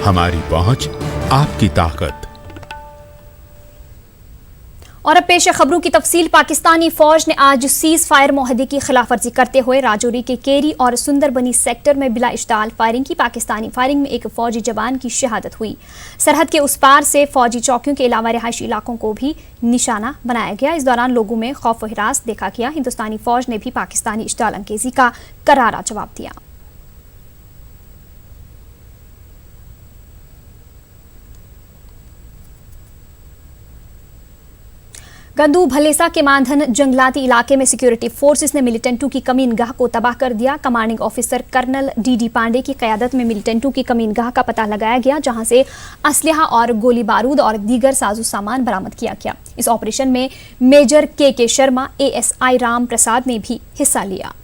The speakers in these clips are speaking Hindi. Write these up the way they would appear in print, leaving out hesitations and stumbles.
हमारी पहुंच, आपकी ताकत। और अब पेश है खबरों की तफसील। पाकिस्तानी फौज ने आज सीज फायर मुआहदे की खिलाफवर्जी करते हुए राजौरी के केरी और सुंदरबनी सेक्टर में बिला इश्ताल फायरिंग की। पाकिस्तानी फायरिंग में एक फौजी जवान की शहादत हुई। सरहद के उस पार से फौजी चौकियों के अलावा रिहायशी इलाकों को भी निशाना बनाया गया। इस दौरान लोगों में खौफ व हिरास देखा गया। हिंदुस्तानी फौज ने भी पाकिस्तानी इश्ताल अंगेजी का करारा जवाब दिया। गंदू भलेसा के मानधन जंगलाती इलाके में सिक्योरिटी फोर्सेस ने मिलिटेंटों की कमीनगाह को तबाह कर दिया। Commanding officer colonel D Pandey की क़यादत में मिलिटेंटों की कमीनगाह का पता लगाया गया, जहां से असलहा और गोली बारूद और दीगर साजो सामान बरामद किया गया। इस ऑपरेशन में मेजर के शर्मा, ASI राम प्रसाद ने भी हिस्सा लिया।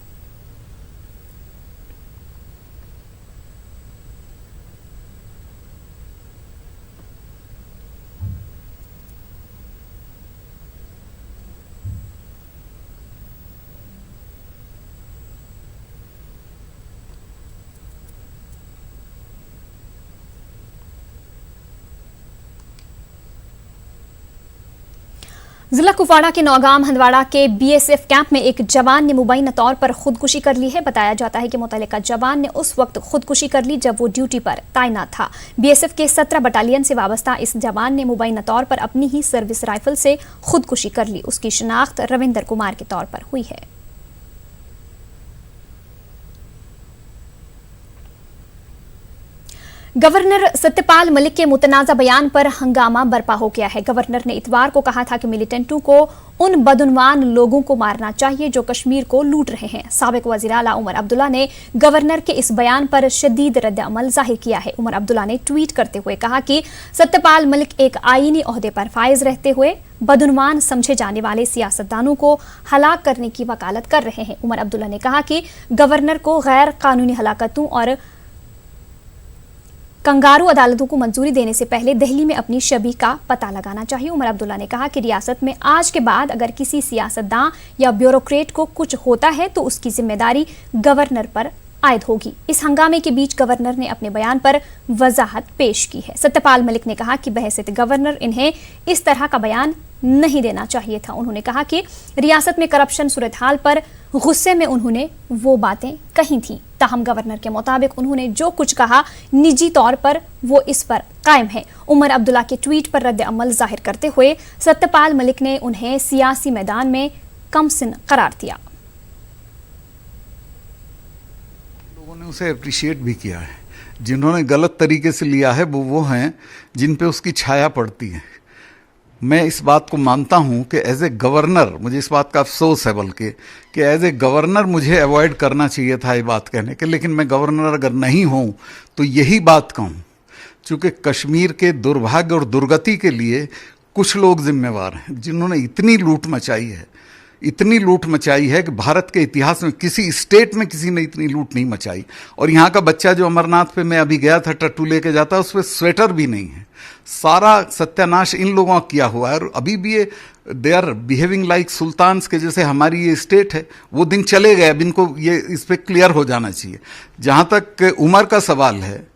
जिला कुपवाड़ा के नौगाम हंदवाड़ा के BSF कैंप में एक जवान ने मुबैना तौर पर खुदकुशी कर ली है। बताया जाता है कि मुतल्लिका जवान ने उस वक्त खुदकुशी कर ली जब वो ड्यूटी पर तैनात था। BSF के 17 बटालियन से वाबस्ता इस जवान ने मुबैना तौर पर अपनी ही सर्विस राइफल से खुदकुशी कर ली। उसकी शिनाख्त रविंदर कुमार के तौर पर हुई है। गवर्नर सत्यपाल मलिक के मुतनाज़ा बयान पर हंगामा बरपा हो गया है। गवर्नर ने इतवार को कहा था कि मिलिटेंटों को उन बदउनवान लोगों को मारना चाहिए जो कश्मीर को लूट रहे हैं। साबिक वज़ीर आला उमर अब्दुल्ला ने गवर्नर के इस बयान पर शदीद रद्द-अमल जाहिर किया है। उमर अब्दुल्ला ने ट्वीट करते हुए कहा कि सत्यपाल मलिक एक आईनी ओहदे पर फाइज रहते हुए बदउनवान समझे जाने वाले सियासतदानों को हलाक करने की वकालत कर रहे हैं। उमर अब्दुल्ला ने कहा कि गवर्नर को गैर कानूनी हलाकतों और कंगारू अदालतों को मंजूरी देने से पहले दिल्ली में अपनी शबीह का पता लगाना चाहिए। उमर अब्दुल्ला ने कहा कि रियासत में आज के बाद अगर किसी सियासतदान या ब्यूरोक्रेट को कुछ होता है तो उसकी जिम्मेदारी गवर्नर पर आयद होगी। इस हंगामे के बीच गवर्नर ने अपने बयान पर वजाहत पेश की है। सत्यपाल मलिक ने कहा कि बहैसियत गवर्नर इन्हें इस तरह का बयान नहीं देना चाहिए था। उन्होंने कहा कि रियासत में करप्शन सूरत हाल पर गुस्से में उन्होंने वो बातें कही थी। ताहम गवर्नर के मुताबिक उन्होंने जो कुछ कहा निजी तौर पर वो इस पर कायम है। उमर अब्दुल्ला के ट्वीट पर रद्द अमल जाहिर करते हुए सत्यपाल मलिक ने उन्हें सियासी मैदान में कमसिन करार दिया। लोगों ने उसे अप्रिशिएट भी किया है। जिन्होंने गलत तरीके से लिया है वो हैं जिन पे उसकी छाया पड़ती है। मैं इस बात को मानता हूं कि एज ए गवर्नर, मुझे इस बात का अफसोस है बल्कि कि एज ए गवर्नर मुझे अवॉइड करना चाहिए था ये बात कहने के, लेकिन मैं गवर्नर अगर नहीं हूं तो यही बात कहूं। चूँकि कश्मीर के दुर्भाग्य और दुर्गति के लिए कुछ लोग जिम्मेवार हैं जिन्होंने इतनी लूट मचाई है कि भारत के इतिहास में किसी स्टेट में किसी ने इतनी लूट नहीं मचाई। और यहाँ का बच्चा जो अमरनाथ पे मैं अभी गया था, टट्टू लेके जाता, उस पर स्वेटर भी नहीं है। सारा सत्यानाश इन लोगों का किया हुआ है और अभी भी ये they are behaving like sultans के जैसे हमारी ये स्टेट है। वो दिन चले गए, अब इनको ये इस पर क्लियर हो जाना चाहिए। जहाँ तक उम्र का सवाल है,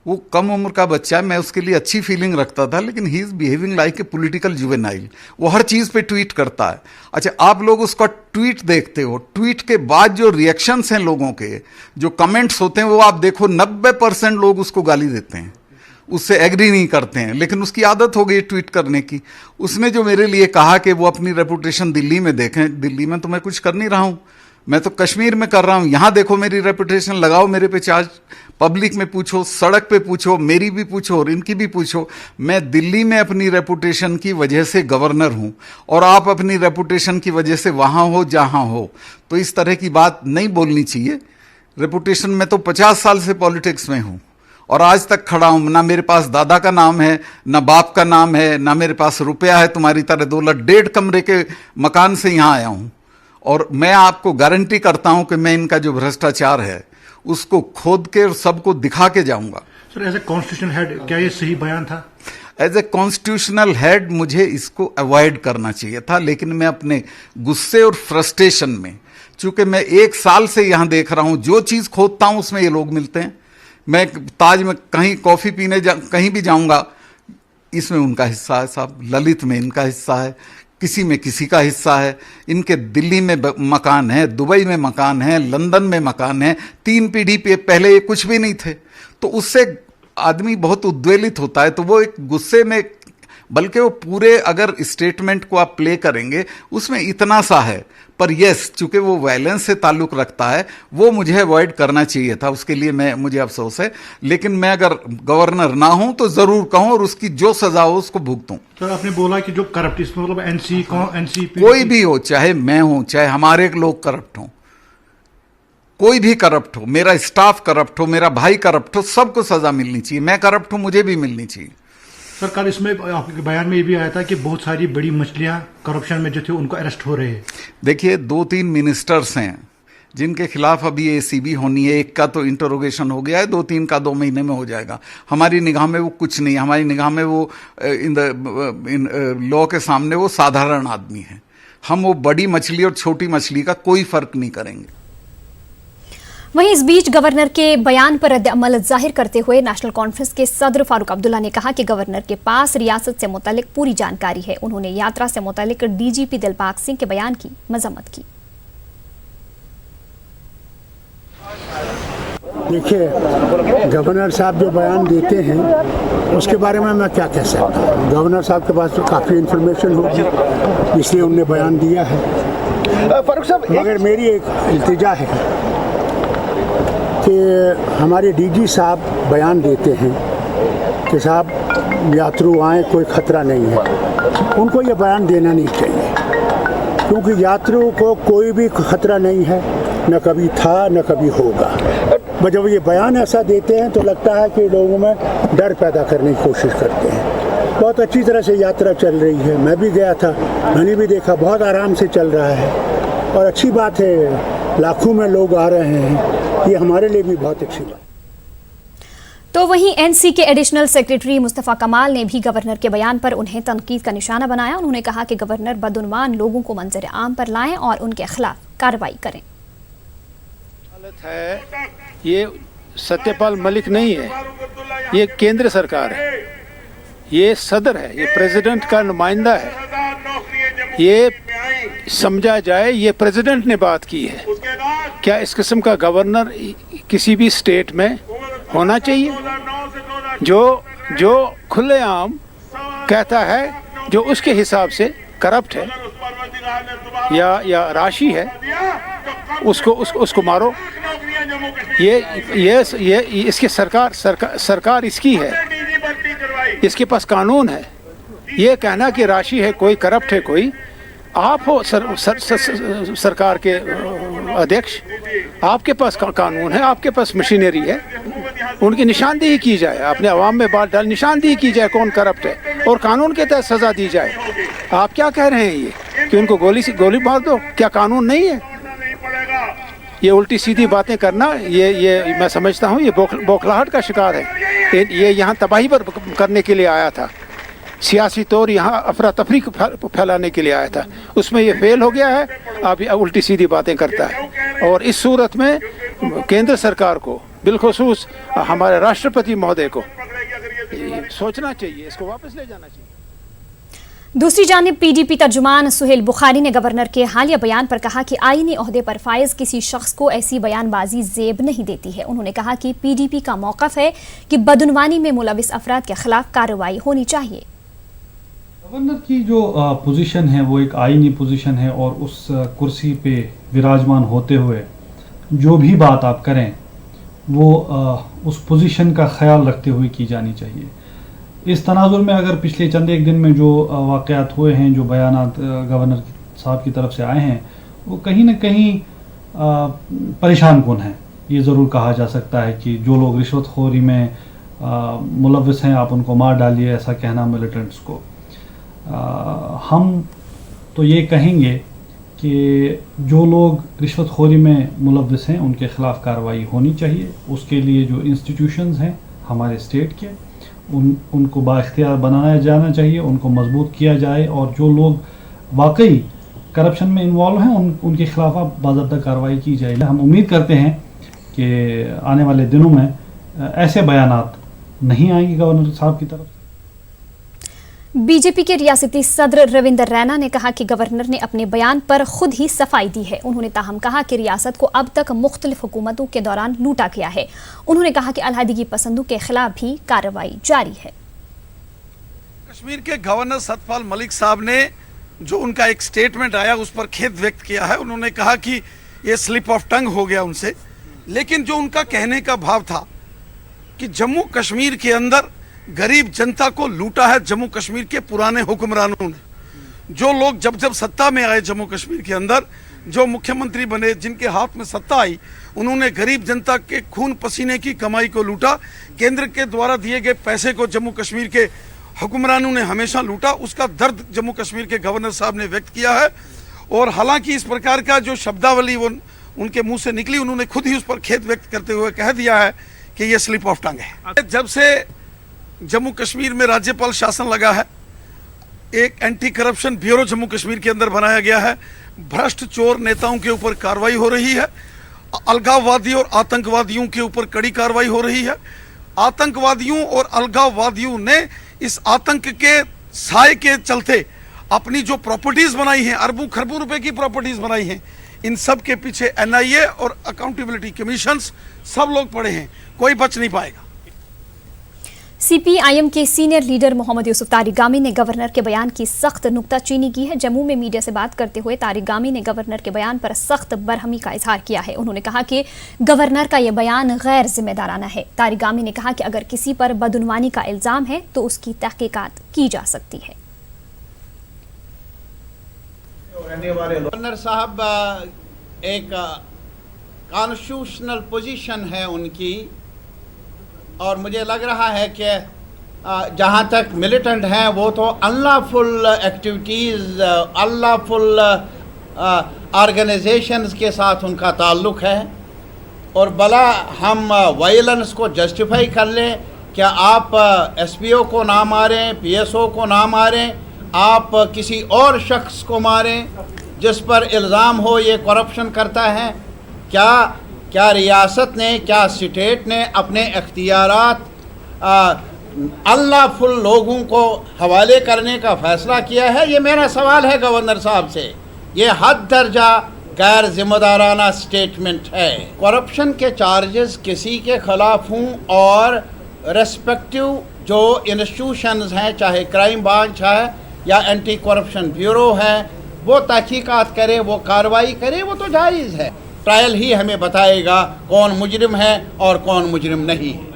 वो कम उम्र का बच्चा है, मैं उसके लिए अच्छी फीलिंग रखता था, लेकिन he is behaving like a political juvenile. वो हर चीज पे ट्वीट करता है। अच्छा, आप लोग उसका ट्वीट देखते हो, ट्वीट के बाद जो रिएक्शंस हैं लोगों के, जो कमेंट्स होते हैं, वो आप देखो 90% लोग उसको गाली देते हैं, उससे एग्री नहीं करते हैं, लेकिन उसकी आदत हो गई ट्वीट करने की। उसने जो मेरे लिए कहा कि वो अपनी रेपुटेशन दिल्ली में देखें, दिल्ली में तो मैं कुछ कर नहीं रहा हूं, मैं तो कश्मीर में कर रहा हूं। यहां देखो मेरी रेपुटेशन, लगाओ मेरे पे चार्ज, पब्लिक में पूछो, सड़क पे पूछो, मेरी भी पूछो और इनकी भी पूछो। मैं दिल्ली में अपनी रेपुटेशन की वजह से गवर्नर हूं और आप अपनी रेपुटेशन की वजह से वहां हो जहां हो। तो इस तरह की बात नहीं बोलनी चाहिए। रेपुटेशन में तो 50 साल से पॉलिटिक्स में हूं और आज तक खड़ा हूं। ना मेरे पास दादा का नाम है, ना बाप का नाम है, ना मेरे पास रुपया है तुम्हारी तरह दौलत। 1.5 कमरे के मकान से यहां आया हूं और मैं आपको गारंटी करता हूं कि मैं इनका जो भ्रष्टाचार है उसको खोद के और सबको दिखा के जाऊंगा। Sir, as a constitutional head क्या ये सही बयान था? एज ए कॉन्स्टिट्यूशनल हेड मुझे इसको अवॉइड करना चाहिए था, लेकिन मैं अपने गुस्से और फ्रस्ट्रेशन में, चूंकि मैं 1 साल से यहां देख रहा हूं, जो चीज खोदता हूं उसमें ये लोग मिलते हैं। मैं ताज में कहीं कॉफ़ी पीने कहीं भी जाऊंगा, इसमें उनका हिस्सा है साहब, ललित में इनका हिस्सा है, किसी में किसी का हिस्सा है। इनके दिल्ली में मकान है, दुबई में मकान है, लंदन में मकान है। 3 पीढ़ी पे पहले ये कुछ भी नहीं थे, तो उससे आदमी बहुत उद्वेलित होता है। तो वो एक गुस्से में, बल्कि वो पूरे अगर स्टेटमेंट को आप प्ले करेंगे उसमें इतना सा है, पर यस, चूंकि वो वायलेंस से ताल्लुक रखता है, वो मुझे अवॉइड करना चाहिए था, उसके लिए मुझे अफसोस है। लेकिन मैं अगर गवर्नर ना हूं तो जरूर कहूं और उसकी जो सजा हो उसको भुगतूं। सर, आपने बोला कि जो करप्ट, इसमें मतलब एनसीपी कोई भी हो, चाहे मैं हूं, चाहे हमारे लोग करप्ट हों, कोई भी करप्ट हो, मेरा स्टाफ करप्ट हो, मेरा भाई करप्ट हो, सबको सजा मिलनी चाहिए। मैं करप्ट हूं, मुझे भी मिलनी चाहिए। सर, कल इसमें आपके बयान में ये भी आया था कि बहुत सारी बड़ी मछलियां करप्शन में जो थे उनको अरेस्ट हो रहे हैं। देखिए, 2-3 मिनिस्टर्स हैं जिनके खिलाफ अभी एसीबी होनी है। एक का तो इंटरोगेशन हो गया है, 2-3 का 2 महीने में हो जाएगा। हमारी निगाह में वो कुछ नहीं, हमारी निगाह में वो इन लॉ के सामने वो साधारण आदमी है। हम वो बड़ी मछली और छोटी मछली का कोई फर्क नहीं करेंगे। वहीं इस बीच गवर्नर के बयान पर रद्द-ए-अमल जाहिर करते हुए नेशनल कॉन्फ्रेंस के सदर फारूक अब्दुल्ला ने कहा कि गवर्नर के पास रियासत से मुतालिक पूरी जानकारी है। उन्होंने यात्रा से मुतालिक डीजीपी दिलबाग सिंह के बयान की मजम्मत की। देखिए, गवर्नर साहब जो बयान देते हैं उसके बारे में मैं क्या कह सकता हूँ। गवर्नर साहब के पास तो काफ़ी इन्फॉर्मेशन होगी, इसलिए उन्होंने बयान दिया है। मगर मेरी एक इल्तिजा है कि हमारे डीजी साहब बयान देते हैं कि साहब यात्रु आए, कोई ख़तरा नहीं है। उनको ये बयान देना नहीं चाहिए, क्योंकि यात्रु को कोई भी ख़तरा नहीं है, न कभी था न कभी होगा। जब ये बयान ऐसा देते हैं तो लगता है कि लोगों में डर पैदा करने की कोशिश करते हैं। बहुत अच्छी तरह से यात्रा चल रही है, मैं भी गया था, मैंने भी देखा, बहुत आराम से चल रहा है और अच्छी बात है। लाखों में लोग आ रहे हैं, ये हमारे लिए भी बहुत अच्छी बात। तो वहीं एनसी के एडिशनल सेक्रेटरी मुस्तफ़ा कमाल ने भी गवर्नर के बयान पर उन्हें तनकीद का निशाना बनाया। उन्होंने कहा कि गवर्नर बदउनवान लोगों को मंजर आम पर लाएं और उनके खिलाफ कार्रवाई करें। है, ये सत्यपाल मलिक नहीं है, ये केंद्र सरकार है, ये सदर है, ये प्रेसिडेंट का नुमाइंदा है। ये समझा जाए, ये प्रेसिडेंट ने बात की है। क्या इस किस्म का गवर्नर किसी भी स्टेट में होना चाहिए, जो खुलेआम कहता है जो उसके हिसाब से करप्ट है या राशि है, उसको मारो। ये इसकी सरकार इसकी है, इसके पास कानून है। ये कहना कि राशि है कोई, करप्ट है कोई, आप हो सरकार के अध्यक्ष, आपके पास कानून है, आपके पास मशीनरी है, उनकी निशानदेही की जाए, अपने अवाम में बात डाल निशानदेही की जाए कौन करप्ट है और कानून के तहत सजा दी जाए। आप क्या कह रहे हैं ये कि उनको गोली मार दो? क्या कानून नहीं है? ये उल्टी सीधी बातें करना, ये मैं समझता हूँ ये बौखलाहट का शिकार है। ये यहाँ तबाही पर करने के लिए आया था, सियासी तौर यहाँ अफरा तफरी फैलाने के लिए आया था, उसमें ये फेल हो गया है। अब उल्टी सीधी बातें करता है और इस सूरत में केंद्र सरकार को, बिलखुसूस हमारे राष्ट्रपति महोदय को सोचना चाहिए, इसको वापस ले जाना चाहिए। दूसरी जानिब पीडीपी तर्जुमान सुहेल बुखारी ने गवर्नर के हालिया बयान पर कहा कि आईनी ओहदे पर फायज किसी शख्स को ऐसी बयानबाजी जेब नहीं देती है। उन्होंने कहा कि पीडीपी का मौक़िफ़ है कि बदउनवानी में मुलविस अफराद के खिलाफ कार्रवाई होनी चाहिए। गवर्नर की जो पोजीशन है वो एक आईनी पोजीशन है और उस कुर्सी पे विराजमान होते हुए जो भी बात आप करें वो उस पोजीशन का ख्याल रखते हुए की जानी चाहिए। इस तनाजुर में अगर पिछले चंद एक दिन में जो वाक़यात हुए हैं, जो बयानात गवर्नर साहब की तरफ से आए हैं, वो कहीं ना कहीं परेशान कुन हैं। ये ज़रूर कहा जा सकता है कि जो लोग रिश्वतखोरी में मुलविस हैं आप उनको मार डालिए, ऐसा कहना मिलिटेंट्स को। हम तो ये कहेंगे कि जो लोग रिश्वतखोरी में मुलविस हैं उनके ख़िलाफ़ कार्रवाई होनी चाहिए। उसके लिए जो इंस्टीट्यूशंस हैं हमारे स्टेट के, उनको बाइख्तियार बनाया जाना चाहिए, उनको मजबूत किया जाए और जो लोग वाकई करप्शन में इन्वॉल्व हैं उनके खिलाफ बाज़ाब्ता कार्रवाई की जाए। हम उम्मीद करते हैं कि आने वाले दिनों में ऐसे बयानात नहीं आएंगे गवर्नर साहब की तरफ से? बीजेपी के रियासती सदर रविंदर रैना ने कहा कि गवर्नर ने अपने बयान पर खुद ही सफाई दी है। उन्होंने ताहम कहा कि रियासत को अब तक मुख्तलिफ हुकूमतों के दौरान लूटा गया है। उन्होंने कहा कि अलहदगी पसंदों के खिलाफ भी कार्रवाई जारी है। कश्मीर के गवर्नर सतपाल मलिक साहब ने जो उनका एक स्टेटमेंट आया उस पर खेद व्यक्त किया है। उन्होंने कहा कि ये स्लिप ऑफ टंग हो गया उनसे, लेकिन जो उनका कहने का भाव था कि जम्मू कश्मीर के अंदर गरीब जनता को लूटा है जम्मू कश्मीर के पुराने हुक्मरानों ने। जो लोग जब जब सत्ता में आए जम्मू कश्मीर के अंदर, जो मुख्यमंत्री बने, जिनके हाथ में सत्ता आई, उन्होंने गरीब जनता के खून पसीने की कमाई को लूटा। केंद्र के द्वारा दिए गए पैसे को जम्मू कश्मीर के हुक्मरानों ने हमेशा लूटा। उसका दर्द जम्मू कश्मीर के गवर्नर साहब ने व्यक्त किया है। और हालांकि इस प्रकार का जो शब्दावली वो उनके मुंह से निकली, उन्होंने खुद ही उस पर खेद व्यक्त करते हुए कह दिया है कि ये स्लिप ऑफ टंग है। जब से जम्मू कश्मीर में राज्यपाल शासन लगा है, एक anti corruption bureau Jammu Kashmir के अंदर बनाया गया है। भ्रष्ट चोर नेताओं के ऊपर कार्रवाई हो रही है। अलगाववादी और आतंकवादियों के ऊपर कड़ी कार्रवाई हो रही है। आतंकवादियों और अलगाववादियों ने इस आतंक के साए के चलते अपनी जो प्रॉपर्टीज बनाई हैं, अरबों खरबों रुपए की प्रॉपर्टीज बनाई हैं, इन सब के पीछे NIA और अकाउंटेबिलिटी कमीशंस सब लोग पड़े हैं। कोई बच नहीं पाएगा। CPIM के सीनियर लीडर मोहम्मद यूसुफ तारिगामी ने गवर्नर के बयान की सख्त नुक्ताचीनी की है। जम्मू में मीडिया से बात करते हुए तारिगामी ने गवर्नर के बयान पर सख्त बरहमी का इजहार किया है। उन्होंने कहा कि गवर्नर का यह बयान गैर जिम्मेदाराना है। तारिगामी ने कहा कि अगर किसी पर बदउनवानी का इल्जाम है तो उसकी तहकीकात की जा सकती है। गवर्नर साहब एक कॉन्स्टिट्यूशनल पोजीशन है उनकी, और मुझे लग रहा है कि जहाँ तक मिलिटेंट हैं वो तो अनलॉफुल एक्टिविटीज़, अनलॉफुल ऑर्गेनाइजेशंस के साथ उनका ताल्लुक़ है। और भला हम वायलेंस को जस्टिफाई कर लें, क्या आप SPO को ना मारें, PSO को ना मारें, आप किसी और शख्स को मारें जिस पर इल्ज़ाम हो ये करप्शन करता है? क्या रियासत ने, क्या स्टेट ने अपने इख्तियारात अनलॉफुल लोगों को हवाले करने का फ़ैसला किया है? ये मेरा सवाल है गवर्नर साहब से। ये हद दर्जा गैर जिम्मेदाराना स्टेटमेंट है। करप्शन के चार्जेस किसी के ख़िलाफ़ हों और रेस्पेक्टिव जो इंस्टीट्यूशंस हैं, चाहे क्राइम ब्रांच है या एंटी करप्शन ब्यूरो है, वो तहकीकात करे, वो कार्रवाई करे, वो तो जायज़ है। ट्रायल ही हमें बताएगा कौन मुजरिम है और कौन मुजरिम नहीं है।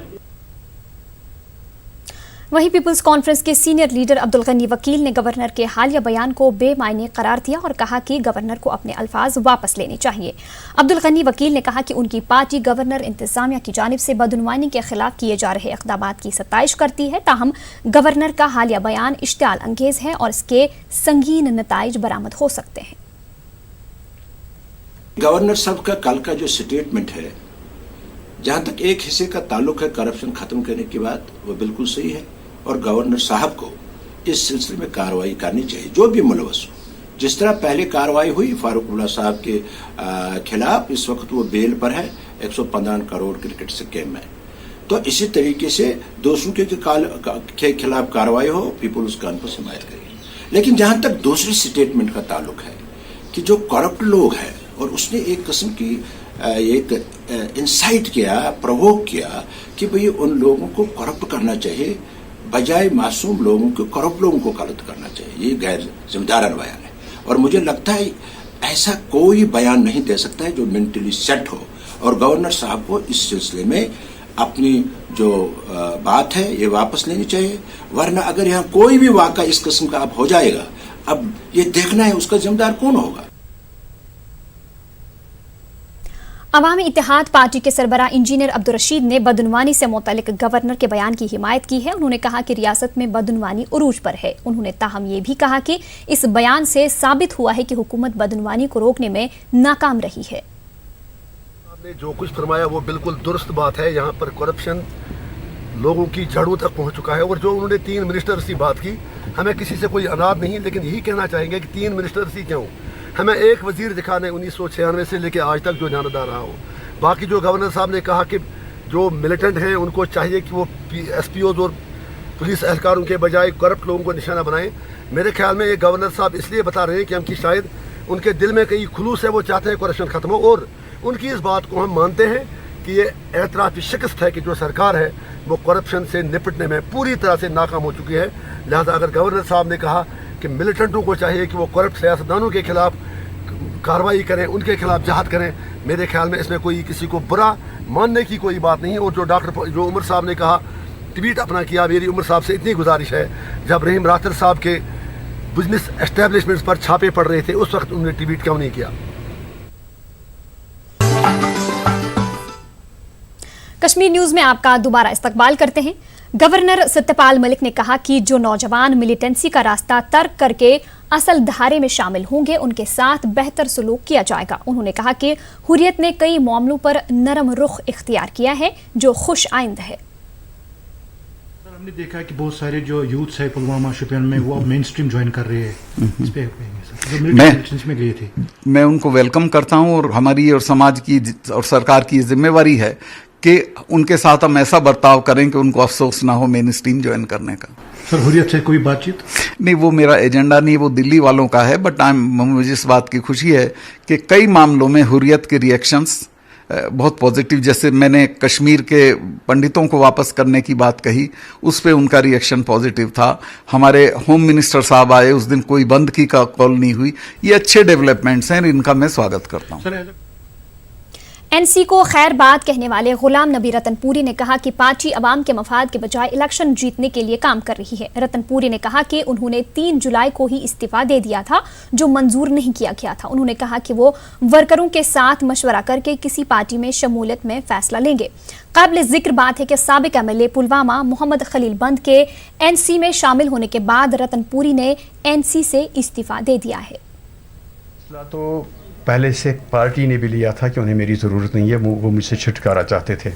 वहीं पीपल्स कॉन्फ्रेंस के सीनियर लीडर अब्दुल गनी वकील ने गवर्नर के हालिया बयान को बेमायने करार दिया और कहा कि गवर्नर को अपने अल्फाज वापस लेने चाहिए। अब्दुल गनी वकील ने कहा कि उनकी पार्टी गवर्नर इंतजामिया की जानिब से बदउनवानी के खिलाफ किए जा रहे इक़दामात की सताइश करती है। ताहम गवर्नर का हालिया बयान इश्तियाल अंगेज है और इसके संगीन नताइज बरामद हो सकते हैं। गवर्नर साहब का कल का जो स्टेटमेंट है, जहां तक एक हिस्से का ताल्लुक है करप्शन खत्म करने की बात, वो बिल्कुल सही है और गवर्नर साहब को इस सिलसिले में कार्रवाई करनी चाहिए, जो भी मुलवस हो। जिस तरह पहले कार्रवाई हुई फारूक साहब के खिलाफ, इस वक्त वो बेल पर है, 115 करोड़ क्रिकेट स्कीम में, तो इसी तरीके से दोषों के खिलाफ कार्रवाई हो, पीपल उस कानून को हिमायत करेगी। लेकिन जहां तक दूसरे स्टेटमेंट का ताल्लुक है कि जो करप्ट लोग हैं, और उसने एक किस्म की एक इंसाइट किया, प्रोवोक किया कि भाई उन लोगों को करप्ट करना चाहिए, बजाय मासूम लोगों को, करप्ट लोगों को करप्ट करना चाहिए। ये गैर जिम्मेदाराना बयान है और मुझे लगता है ऐसा कोई बयान नहीं दे सकता है जो मेंटली सेट हो। और गवर्नर साहब को इस सिलसिले में अपनी जो बात है ये वापस लेनी चाहिए, वरना अगर यहाँ कोई भी वाक़ा इस किस्म का अब हो जाएगा, अब ये देखना है उसका जिम्मेदार कौन होगा। अवामी इत्तेहाद पार्टी के सरबराह इंजीनियर अब्दुल रशीद ने बदउनवानी से मुतल्लिक गवर्नर के बयान की हिमायत की है। उन्होंने कहा कि रियासत में बदउनवानी उरूज पर है। उन्होंने ताहम ये भी कहा कि इस बयान से साबित हुआ है कि हुकूमत बदउनवानी को रोकने में नाकाम रही है। आपने जो कुछ फरमाया वो बिल्कुल दुरुस्त बात है। यहाँ पर करप्शन लोगों की जड़ों तक पहुँच चुका है। और जो उन्होंने 3 मिनिस्टर्स की बात की, हमें किसी से कोई अनाद नहीं, लेकिन यही कहना चाहेंगे कि 3 मिनिस्टर्स ही क्यों, हमें एक वजीर दिखाने 1996 से लेकर आज तक जो जानदार रहा हो। बाकी जो गवर्नर साहब ने कहा कि जो मिलिटेंट हैं उनको चाहिए कि वो SPOs और पुलिस एहलकारों के बजाय करप्ट लोगों को निशाना बनाएं। मेरे ख्याल में ये गवर्नर साहब इसलिए बता रहे हैं कि हमकी शायद उनके दिल में कई खुलूस है, वो चाहते हैं करप्शन ख़त्म हो, और उनकी इस बात को हम मानते हैं कि ये एतराफ़ी शिकस्त है कि जो सरकार है वो करप्शन से निपटने में पूरी तरह से नाकाम हो चुकी है। लिहाजा अगर गवर्नर साहब ने कहा कि मिलिटेंटों को चाहिए कि वो करप्ट सियासतदानों के खिलाफ कार्रवाई करें, उनके खिलाफ जहाद करें, मेरे ख्याल में इसमें कोई किसी को बुरा मानने की कोई बात नहीं। और जो उमर साहब ने कहा, ट्वीट अपना किया, मेरी उमर साहब से इतनी गुजारिश है, जब रहीम रातर साहब के बिजनेस एस्टेब्लिशमेंट्स पर छापे पड़ रहे थे उस वक्त उन्होंने ट्वीट क्यों नहीं किया? कश्मीर न्यूज में आपका दोबारा इस्तकबाल करते हैं। गवर्नर सत्यपाल मलिक ने कहा कि जो नौजवान मिलिटेंसी का रास्ता तर्क करके असल धारे में शामिल होंगे उनके साथ बेहतर सलूक किया जाएगा। उन्होंने कहा कि हुर्रियत ने कई मामलों पर नरम रुख इख्तियार किया है जो खुश आइंद है। हमने देखा कि बहुत सारे जो यूथ है पुलवामा शोपियान में वो मेन स्ट्रीम ज्वाइन कर रहे हैं, इस पे जो मिलिटेंसी में गए थे। मैं उनको वेलकम करता हूं और हमारी और समाज की और सरकार की जिम्मेवारी है कि उनके साथ हम ऐसा बर्ताव करें कि उनको अफसोस ना हो मेन स्ट्रीम ज्वाइन करने का। सर हुर्रियत से कोई बातचीत नहीं, वो मेरा एजेंडा नहीं, वो दिल्ली वालों का है। बट मुझे इस बात की खुशी है कि कई मामलों में हुर्रियत के रिएक्शंस बहुत पॉजिटिव, जैसे मैंने कश्मीर के पंडितों को वापस करने की बात कही, उस पे उनका रिएक्शन पॉजिटिव था। हमारे होम मिनिस्टर साहब आए, उस दिन कोई बंद की का कॉल नहीं हुई। ये अच्छे डेवलपमेंट्स हैं, इनका मैं स्वागत करता हूँ। एनसी को खैर बात कहने वाले गुलाम नबी रतनपुरी ने कहा कि पार्टी अवाम के मफाद के बजाय इलेक्शन जीतने के लिए काम कर रही है। रतनपुरी ने कहा कि उन्होंने 3 जुलाई को ही इस्तीफा दे दिया था जो मंजूर नहीं किया गया था। उन्होंने कहा कि वो वर्करों के साथ मशवरा करके किसी पार्टी में शमूलियत में फैसला लेंगे। काबिल जिक्र बात है कि साबिक MLA पुलवामा मोहम्मद खलील बंद के एनसी में शामिल होने के बाद रतनपुरी ने एनसी से इस्तीफा दे दिया है। तो पहले से पार्टी ने भी लिया था कि उन्हें मेरी ज़रूरत नहीं है, वो मुझसे छुटकारा चाहते थे।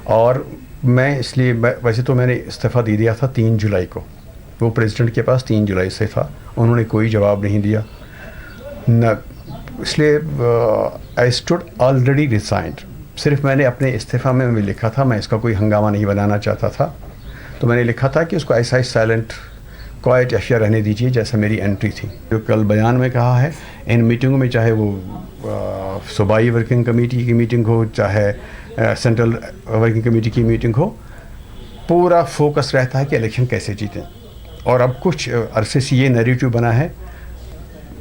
और मैं इसलिए वैसे तो मैंने इस्तीफ़ा दे दिया था 3 जुलाई को, वो प्रेसिडेंट के पास 3 जुलाई से था, उन्होंने कोई जवाब नहीं दिया न, इसलिए आई स्टूड ऑलरेडी रिसाइंड। सिर्फ मैंने अपने इस्तीफ़ा में लिखा था, मैं इसका कोई हंगामा नहीं बनाना चाहता था, तो मैंने लिखा था कि उसको ऐसा ही साइलेंट क्वाइट अशिया रहने दीजिए जैसा मेरी एंट्री थी। जो कल बयान में कहा है, इन मीटिंगों में चाहे वो सूबाई वर्किंग कमेटी की मीटिंग हो, चाहे सेंट्रल वर्किंग कमेटी की मीटिंग हो, पूरा फोकस रहता है कि इलेक्शन कैसे जीतें। और अब कुछ अरसे से ये नैरेटिव बना है,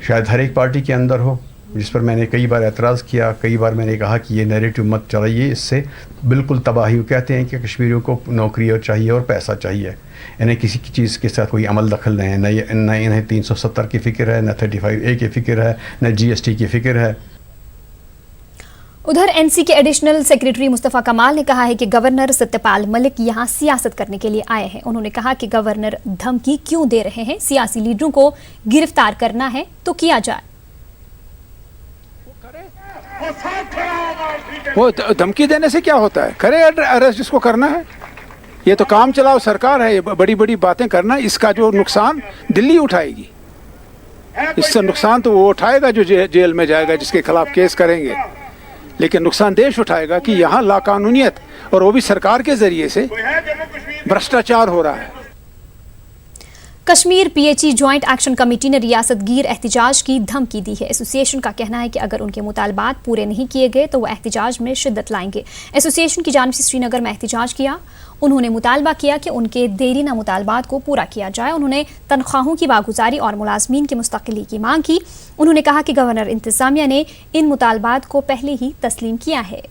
शायद हर एक पार्टी के अंदर हो, जिस पर मैंने कई बार एतराज़ किया, कई बार मैंने कहा कि ये नैरेटिव मत चलाइए, इससे बिल्कुल तबाही। कहते हैं कि कश्मीरियों को नौकरी और चाहिए और पैसा चाहिए, इन्हें किसी की चीज़ के साथ कोई अमल दखल नहीं है, न इन्हें 370 की फ़िक्र है, न 35A की फ़िक्र है, न GST की फ़िक्र है। उधर एनसी के एडिशनल सेक्रेटरी मुस्तफ़ा कमाल ने कहा है कि गवर्नर सत्यपाल मलिक यहां सियासत करने के लिए आए हैं। उन्होंने कहा कि गवर्नर धमकी क्यों दे रहे हैं, सियासी लीडरों को गिरफ्तार करना है तो किया जाए। वो धमकी देने से क्या होता है, करे अरेस्ट जिसको करना है। ये तो काम चलाओ सरकार है, ये बड़ी बड़ी बातें करना, इसका जो नुकसान दिल्ली उठाएगी, इससे नुकसान तो वो उठाएगा जो जेल में जाएगा, जिसके खिलाफ केस करेंगे, लेकिन नुकसान देश उठाएगा कि यहाँ लाकानूनियत और वो भी सरकार के जरिए से भ्रष्टाचार हो रहा है। Kashmir PHE joint action committee ने रियासत गिर एहतिजाज की धमकी दी है। एसोसिएशन का कहना है कि अगर उनके मुतालबात पूरे नहीं किए गए तो वह एहतिजाज में शिद्दत लाएंगे। एसोसिएशन की जानिब से श्रीनगर में एहतिजाज किया। उन्होंने मुतालबा किया कि उनके देरीना मुतालबात को पूरा किया जाए। उन्होंने तनख्वाहों की बागुजारी और मुलाजमीन की मुस्तकिली की मांग की। उन्होंने कहा कि गवर्नर इंतजामिया ने इन मुतालबात को पहले ही तस्लीम किया है।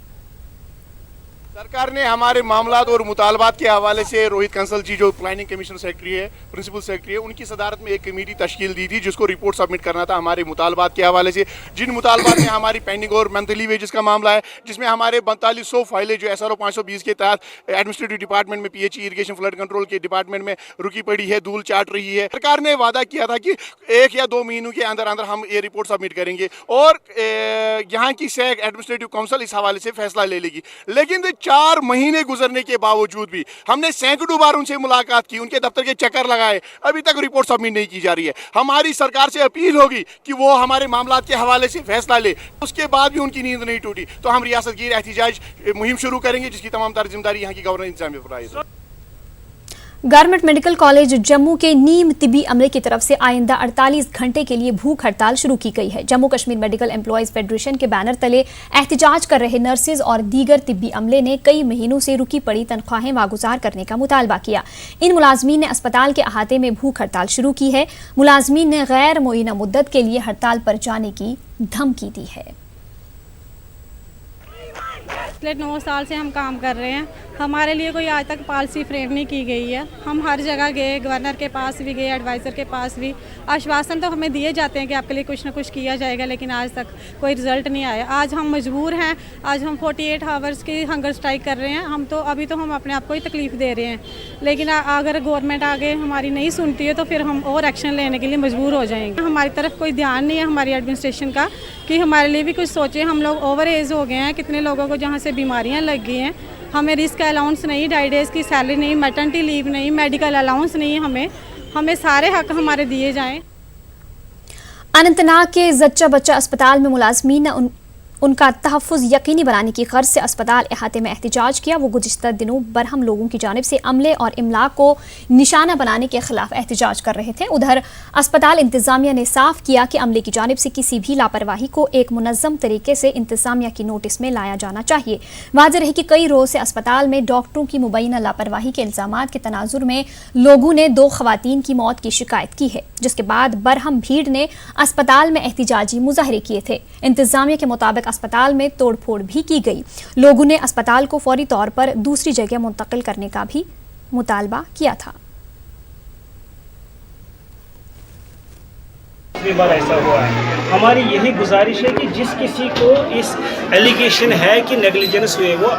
सरकार ने हमारे मामलात और मुतालबात के हवाले से रोहित कंसल जी जो प्लानिंग कमीशन सेक्रेटरी है, प्रिंसिपल सेक्रेटरी है, उनकी सदारत में एक कमेटी तश्कील दी थी जिसको रिपोर्ट सबमिट करना था हमारे मुतालबात के हवाले से। जिन मुतालबात में हमारी पेंडिंग और मंथली वेजेस का मामला है, जिसमें हमारे 4200 फाइलें जो SRO 520 के तहत एडमिनिस्ट्रेटिव डिपार्टमेंट में PHE इरीगेशन फ्लड कंट्रोल के डिपार्टमेंट में रुकी पड़ी है, धूल चाट रही है। सरकार ने वादा किया था कि 1 या 2 महीनों के अंदर अंदर हम ये रिपोर्ट सबमिट करेंगे और यहाँ की SAG एडमिनिस्ट्रेटिव काउंसिल इस हवाले से फैसला ले लेगी। लेकिन 4 महीने गुजरने के बावजूद भी हमने सैकड़ों बार उनसे मुलाकात की, उनके दफ्तर के चक्कर लगाए, अभी तक रिपोर्ट सबमिट नहीं की जा रही है। हमारी सरकार से अपील होगी कि वो हमारे मामलात के हवाले से फैसला ले, उसके बाद भी उनकी नींद नहीं टूटी तो हम रियासतगीर एहतिजाज मुहिम शुरू करेंगे, जिसकी तमाम तर जिम्मेदारी यहाँ की गवर्नर इंतजामिया पर आई है। गवर्नमेंट मेडिकल कॉलेज जम्मू के नीम तिब्बी अमले की तरफ से आइंदा 48 घंटे के लिए भूख हड़ताल शुरू की गई है। Jammu Kashmir medical employees federation के बैनर तले एहतिजाज कर रहे नर्सेज और दीगर तिब्बी अमले ने कई महीनों से रुकी पड़ी तनख्वाहें वागुजार करने का मुतालबा किया। इन मुलाजमीन ने अस्पताल के अहाते में भूख हड़ताल शुरू की है। मुलाजमीन ने गैर मुइना मुद्दत के लिए हड़ताल पर जाने की धमकी दी है। पिछले 9 साल से हम काम कर रहे हैं, हमारे लिए कोई आज तक पॉलिसी फ्रेम नहीं की गई है। हम हर जगह गए, गवर्नर के पास भी गए, एडवाइज़र के पास भी, आश्वासन तो हमें दिए जाते हैं कि आपके लिए कुछ ना कुछ किया जाएगा, लेकिन आज तक कोई रिजल्ट नहीं आया। आज हम मजबूर हैं, आज हम 48 आवर्स की हंगर स्ट्राइक कर रहे हैं। हम अपने आप को ही तकलीफ़ दे रहे हैं, लेकिन अगर गवर्नमेंट आगे हमारी नहीं सुनती है तो फिर हम और एक्शन लेने के लिए मजबूर हो जाएंगे। हमारी तरफ कोई ध्यान नहीं है हमारी एडमिनिस्ट्रेशन का कि हमारे लिए भी कुछ सोचे। हम लोग ओवर एज हो गए हैं, कितने लोगों को जहाँ से बीमारियाँ लग गई हैं, हमें रिस्क अलाउंस नहीं, 2.5 डेज़ की सैलरी नहीं, मैटरनिटी लीव नहीं, मेडिकल अलाउंस नहीं, हमें सारे हक हमारे दिए जाएं। अनंतनाग के जच्चा बच्चा अस्पताल में मुलाजमीन ने उनका तहफ़्फ़ुज़ यकीनी बनाने की गर्ज से अस्पताल अहाते में एहतिजाज किया। वो गुज़िश्ता दिनों बरहम लोगों की जानिब से अमले और इमला को निशाना बनाने के खिलाफ एहतिजाज कर रहे थे। उधर अस्पताल इंतज़ामिया ने साफ किया कि अमले की जानिब से किसी भी लापरवाही को एक मुनज़्ज़म तरीके से इंतज़ामिया की नोटिस में लाया जाना चाहिए। वाज़ेह रहे कि कई रोज़ से अस्पताल में डॉक्टरों की मुबैना लापरवाही के इल्ज़ामात के तनाजुर में लोगों ने 2 ख़वातीन की मौत की शिकायत की है, जिसके बाद बरहम भीड़ ने अस्पताल में एहतिजाजी मुजाहरे किए थे। इंतज़ामिया के मुताबिक अस्पताल में तोड़फोड़ भी की गई। लोगों ने अस्पताल को फौरी तौर पर दूसरी जगह मुंतकिल करने का भी मुतालबा किया था। बार ऐसा हुआ है। हमारी यही गुजारिश है कि जिस किसी को इस एलिगेशन है कि नेग्लिजेंस हुए, वो